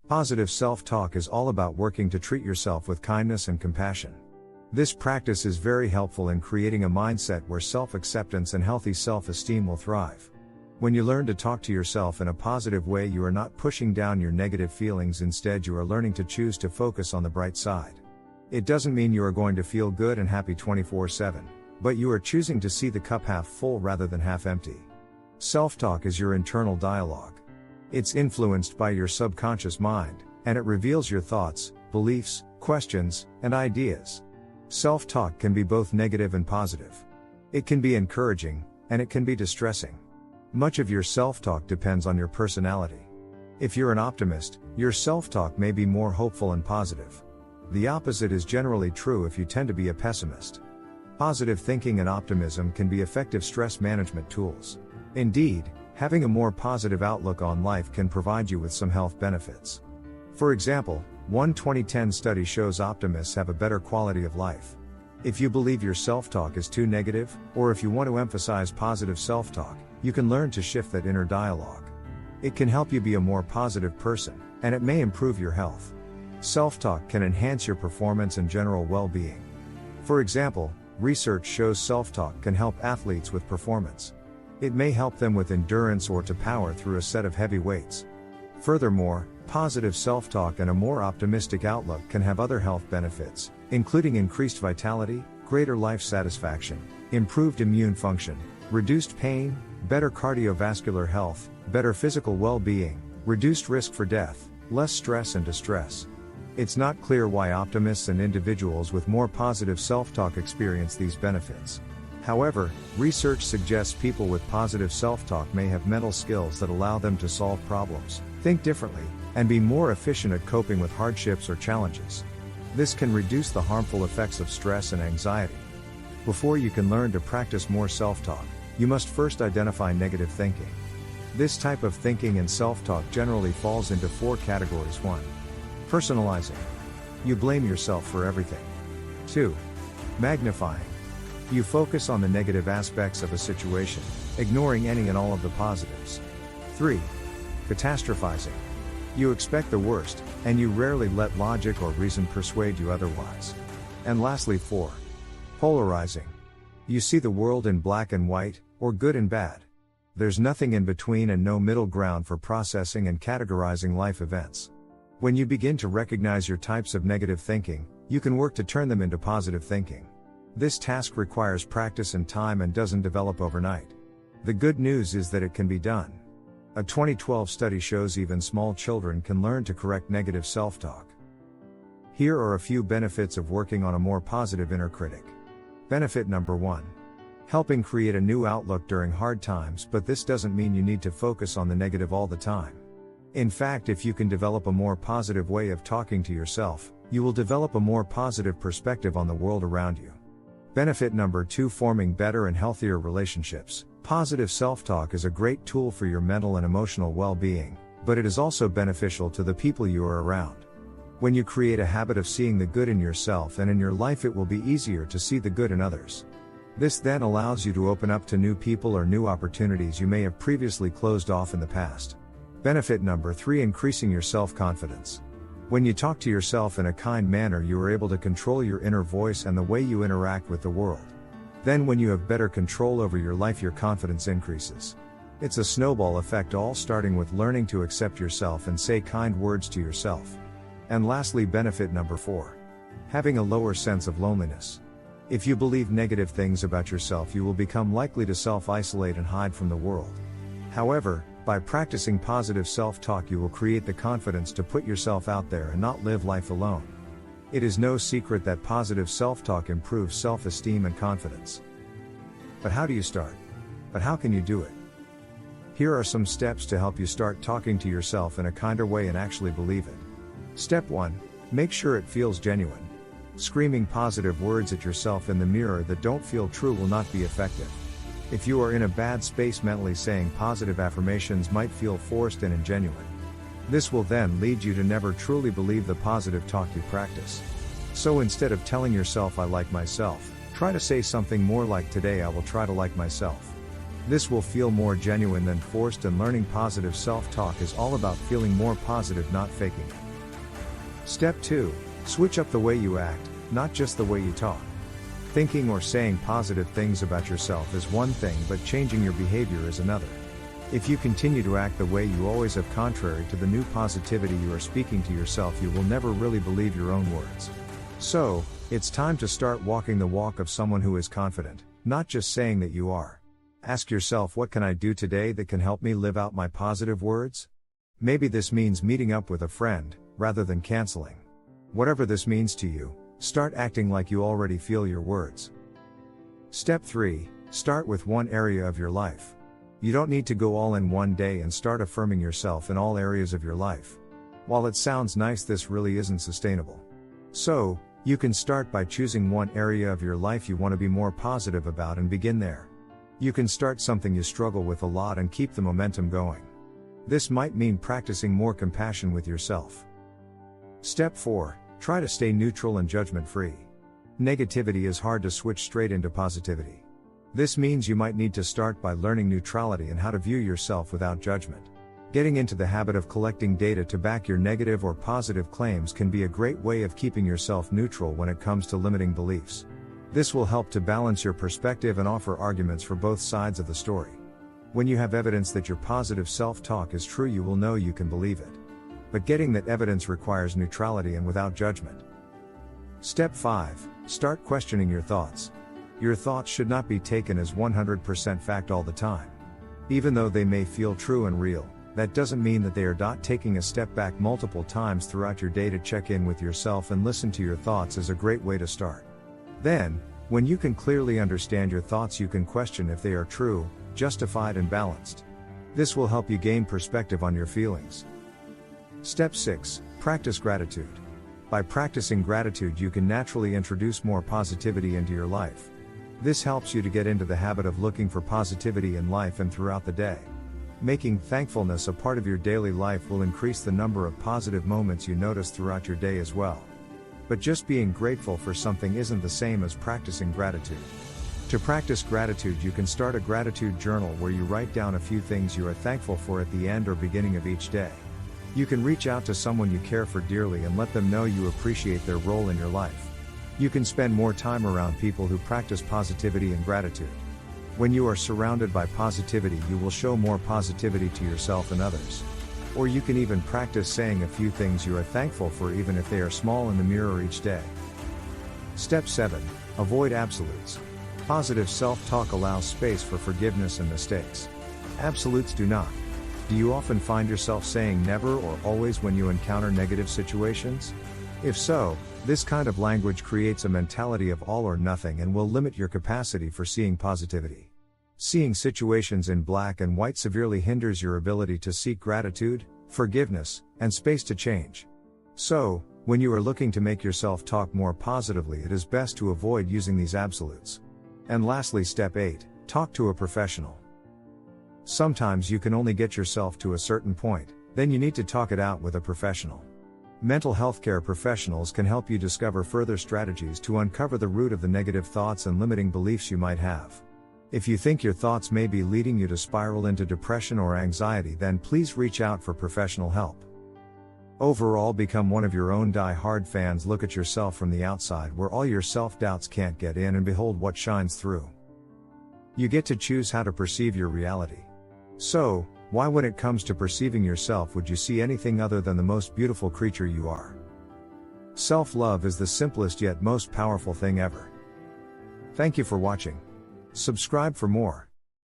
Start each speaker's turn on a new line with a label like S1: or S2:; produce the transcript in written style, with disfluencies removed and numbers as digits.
S1: Positive self-talk is all about working to treat yourself with kindness and compassion. This practice is very helpful in creating a mindset where self-acceptance and healthy self-esteem will thrive. When you learn to talk to yourself in a positive way, you are not pushing down your negative feelings, instead you are learning to choose to focus on the bright side. It doesn't mean you are going to feel good and happy 24/7, but you are choosing to see the cup half full rather than half empty. Self-talk is your internal dialogue. It's influenced by your subconscious mind, and it reveals your thoughts, beliefs, questions, and ideas. Self-talk can be both negative and positive. It can be encouraging, and it can be distressing. Much of your self-talk depends on your personality. If you're an optimist, your self-talk may be more hopeful and positive. The opposite is generally true if you tend to be a pessimist. Positive thinking and optimism can be effective stress management tools. Indeed, having a more positive outlook on life can provide you with some health benefits. For example, one 2010 study shows optimists have a better quality of life. If you believe your self-talk is too negative, or if you want to emphasize positive self-talk, you can learn to shift that inner dialogue. It can help you be a more positive person, and it may improve your health. Self-talk can enhance your performance and general well-being. For example, research shows self-talk can help athletes with performance. It may help them with endurance or to power through a set of heavy weights. Furthermore, positive self-talk and a more optimistic outlook can have other health benefits, including increased vitality, greater life satisfaction, improved immune function, reduced pain, better cardiovascular health, better physical well-being, reduced risk for death, less stress and distress. It's not clear why optimists and individuals with more positive self-talk experience these benefits. However, research suggests people with positive self-talk may have mental skills that allow them to solve problems, think differently, and be more efficient at coping with hardships or challenges. This can reduce the harmful effects of stress and anxiety. Before you can learn to practice more self-talk, you must first identify negative thinking. This type of thinking and self-talk generally falls into 4 categories. 1. Personalizing. You blame yourself for everything. 2. Magnifying. You focus on the negative aspects of a situation, ignoring any and all of the positives. 3. Catastrophizing. You expect the worst, and you rarely let logic or reason persuade you otherwise. And lastly, 4. Polarizing. You see the world in black and white, or good and bad. There's nothing in between and no middle ground for processing and categorizing life events. When you begin to recognize your types of negative thinking, you can work to turn them into positive thinking. This task requires practice and time and doesn't develop overnight. The good news is that it can be done. A 2012 study shows even small children can learn to correct negative self-talk. Here are a few benefits of working on a more positive inner critic. Benefit number 1. Helping create a new outlook during hard times, but this doesn't mean you need to focus on the negative all the time. In fact, if you can develop a more positive way of talking to yourself, you will develop a more positive perspective on the world around you. Benefit number 2. Forming better and healthier relationships. Positive self-talk is a great tool for your mental and emotional well-being, but it is also beneficial to the people you are around. When you create a habit of seeing the good in yourself and in your life, it will be easier to see the good in others. This then allows you to open up to new people or new opportunities you may have previously closed off in the past. Benefit number 3. Increasing your self-confidence. When you talk to yourself in a kind manner, you are able to control your inner voice and the way you interact with the world. Then when you have better control over your life, your confidence increases. It's a snowball effect, all starting with learning to accept yourself and say kind words to yourself. And lastly, benefit number 4. Having a lower sense of loneliness. If you believe negative things about yourself, you will become likely to self-isolate and hide from the world. However, by practicing positive self-talk, you will create the confidence to put yourself out there and not live life alone. It is no secret that positive self-talk improves self-esteem and confidence. But how do you start? But how can you do it? Here are some steps to help you start talking to yourself in a kinder way and actually believe it. Step 1. Make sure it feels genuine. Screaming positive words at yourself in the mirror that don't feel true will not be effective. If you are in a bad space mentally, saying positive affirmations might feel forced and ingenuine. This will then lead you to never truly believe the positive talk you practice. So instead of telling yourself "I like myself," try to say something more like "Today I will try to like myself." This will feel more genuine than forced, and learning positive self-talk is all about feeling more positive, not faking it. Step 2. Switch up the way you act, not just the way you talk. Thinking or saying positive things about yourself is one thing, but changing your behavior is another. If you continue to act the way you always have, contrary to the new positivity you are speaking to yourself, you will never really believe your own words. So, it's time to start walking the walk of someone who is confident, not just saying that you are. Ask yourself, what can I do today that can help me live out my positive words? Maybe this means meeting up with a friend, rather than canceling. Whatever this means to you, start acting like you already feel your words. Step 3. Start with one area of your life. You don't need to go all in one day and start affirming yourself in all areas of your life. While it sounds nice, this really isn't sustainable. So, you can start by choosing one area of your life you want to be more positive about and begin there. You can start something you struggle with a lot and keep the momentum going. This might mean practicing more compassion with yourself. Step 4. Try to stay neutral and judgment-free. Negativity is hard to switch straight into positivity. This means you might need to start by learning neutrality and how to view yourself without judgment. Getting into the habit of collecting data to back your negative or positive claims can be a great way of keeping yourself neutral when it comes to limiting beliefs. This will help to balance your perspective and offer arguments for both sides of the story. When you have evidence that your positive self-talk is true, you will know you can believe it. But getting that evidence requires neutrality and without judgment. Step 5. Start questioning your thoughts. Your thoughts should not be taken as 100% fact all the time. Even though they may feel true and real, that doesn't mean that they are not. Taking a step back multiple times throughout your day to check in with yourself and listen to your thoughts is a great way to start. Then, when you can clearly understand your thoughts, you can question if they are true, justified, and balanced. This will help you gain perspective on your feelings. Step 6. Practice gratitude. By practicing gratitude, you can naturally introduce more positivity into your life. This helps you to get into the habit of looking for positivity in life and throughout the day. Making thankfulness a part of your daily life will increase the number of positive moments you notice throughout your day as well. But just being grateful for something isn't the same as practicing gratitude. To practice gratitude, you can start a gratitude journal where you write down a few things you are thankful for at the end or beginning of each day. You can reach out to someone you care for dearly and let them know you appreciate their role in your life. You can spend more time around people who practice positivity and gratitude. When you are surrounded by positivity, you will show more positivity to yourself and others. Or you can even practice saying a few things you are thankful for, even if they are small, in the mirror each day. Step 7. Avoid absolutes. Positive self-talk allows space for forgiveness and mistakes. Absolutes do not. Do you often find yourself saying never or always when you encounter negative situations? If so, this kind of language creates a mentality of all or nothing and will limit your capacity for seeing positivity. Seeing situations in black and white severely hinders your ability to seek gratitude, forgiveness, and space to change. So, when you are looking to make yourself talk more positively, it is best to avoid using these absolutes. And lastly, step 8, talk to a professional. Sometimes you can only get yourself to a certain point, then you need to talk it out with a professional. Mental health care professionals can help you discover further strategies to uncover the root of the negative thoughts and limiting beliefs you might have. If you think your thoughts may be leading you to spiral into depression or anxiety, then please reach out for professional help. Overall, become one of your own die-hard fans. Look at yourself from the outside where all your self-doubts can't get in, and behold what shines through. You get to choose how to perceive your reality. So, why, when it comes to perceiving yourself, would you see anything other than the most beautiful creature you are? Self-love is the simplest yet most powerful thing ever. Thank you for watching. Subscribe for more.